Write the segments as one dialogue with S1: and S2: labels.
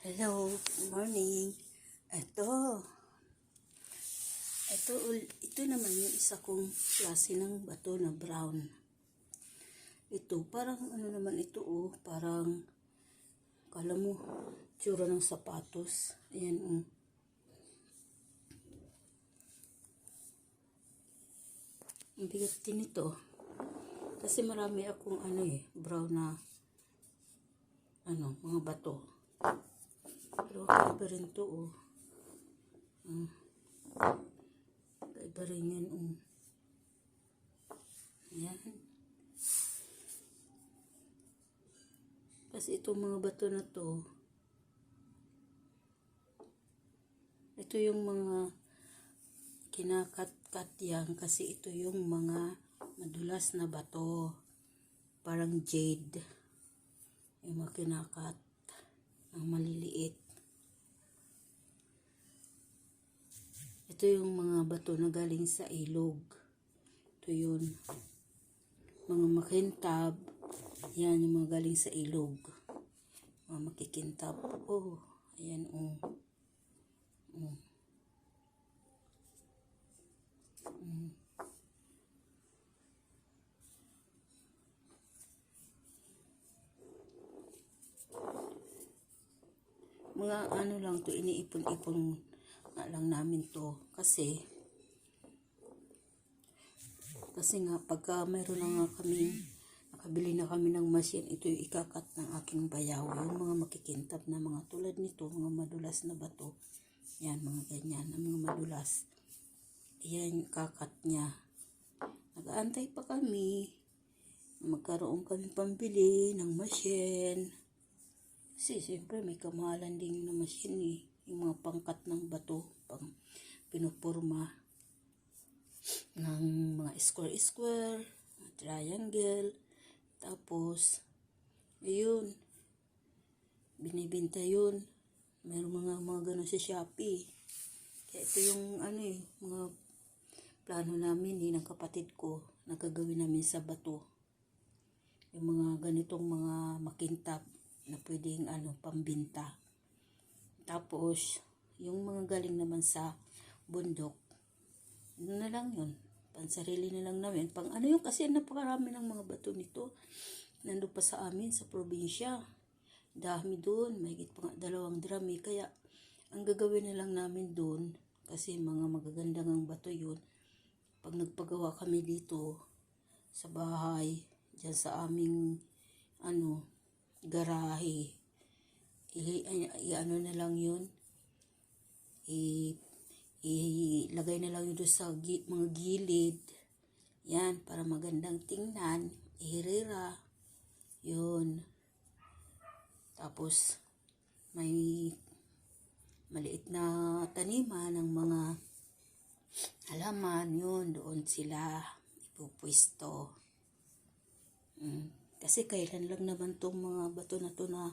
S1: Hello, good morning. Ito, ito naman yung isa kong klase ng bato na brown. Ito, parang ano naman ito parang, kala mo, tsura ng sapatos. Ayan Ang bigat din ito. Kasi marami akong brown na, mga bato. Pero kaiba rin ito kaiba rin yan Ayan. Kasi itong mga bato na to, ito yung mga kinakat-kat yan kasi ito yung mga madulas na bato. Parang jade. Yung mga kinakat ang maliliit. Ito yung mga bato na galing sa ilog. Ito yun. Mga makintab. Yan yung mga galing sa ilog. Mga makikintab. Ayan Mga lang to, iniipon-ipon lang namin to. Kasi nga pagka mayroon na nga kami, nakabili na kami ng machine, ito yung ikakat ng aking bayaw. Yung mga makikintab na mga tulad nito, mga madulas na bato. Yan, mga ganyan, ang mga madulas. Yan yung kakat niya. Nag-aantay pa kami. Magkaroon kami pambili ng machine. Kasi siyempre may kamahalan din yung machine yung mga pangkat ng bato, pang pinupurma ng mga square, triangle, tapos ayun, binibenta yun. Meron mga ganun sa Shopee. Kaya ito yung mga plano namin ng kapatid ko na gagawin namin sa bato. Yung mga ganitong mga makintab na pwedeng pambinta. Tapos yung mga galing naman sa bundok, na lang yun, pansarili na lang namin. Kasi napakarami ng mga bato nito. Nandun pa sa amin sa probinsya, dami doon, mahigit pa nga 2 drami. Kaya ang gagawin na lang namin doon, kasi mga magagandang ang bato yun, pag nagpagawa kami dito sa bahay, dyan sa aming garahe, na lang yun, ilagay na lang yun doon sa mga gilid, yan, para magandang tingnan, ihirira, yun. Tapos may maliit na taniman ng mga halaman, yun, doon sila ipupwesto. Kasi kailan lang naman tong mga bato na to na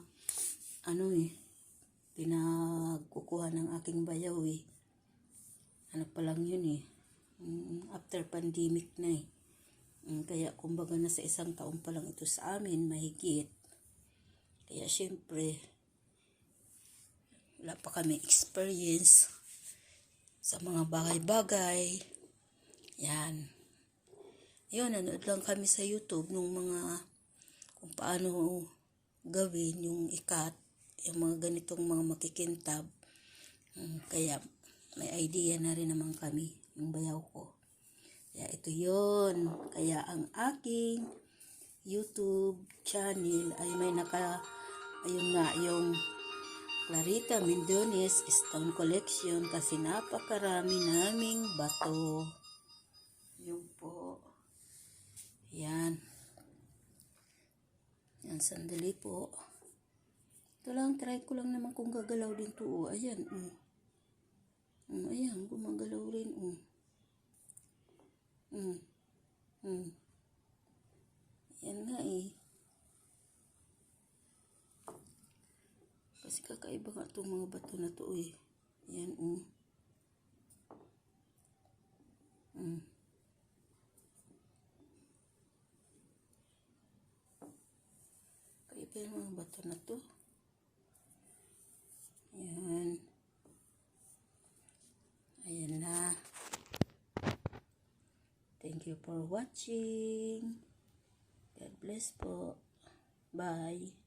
S1: pinagkukuha ng aking bayaw pa lang yun after pandemic na kaya kumbaga na sa 1 taon pa lang ito sa amin, mahigit. Kaya syempre wala pa kami experience sa mga bagay-bagay. Yan. Yun, nanood lang kami sa YouTube nung mga kung paano gawin yung ikat, yung mga ganitong mga makikintab. Kaya may idea na rin naman kami, yung bayaw ko. Kaya ito yun. Kaya ang aking YouTube channel ay may ayun nga, yung Clarita Mendones Stone Collection, kasi napakarami naming bato. Yun po. Yan. Yan, sandali po. Ito lang, try ko lang naman kung gagalaw din to. Ayan, ayan, gumagalaw rin. Yan nga Kasi kakaiba nga itong mga bato na to Yan, Kaiba yung mga bato na to. Thank you for watching. God bless po. Bye.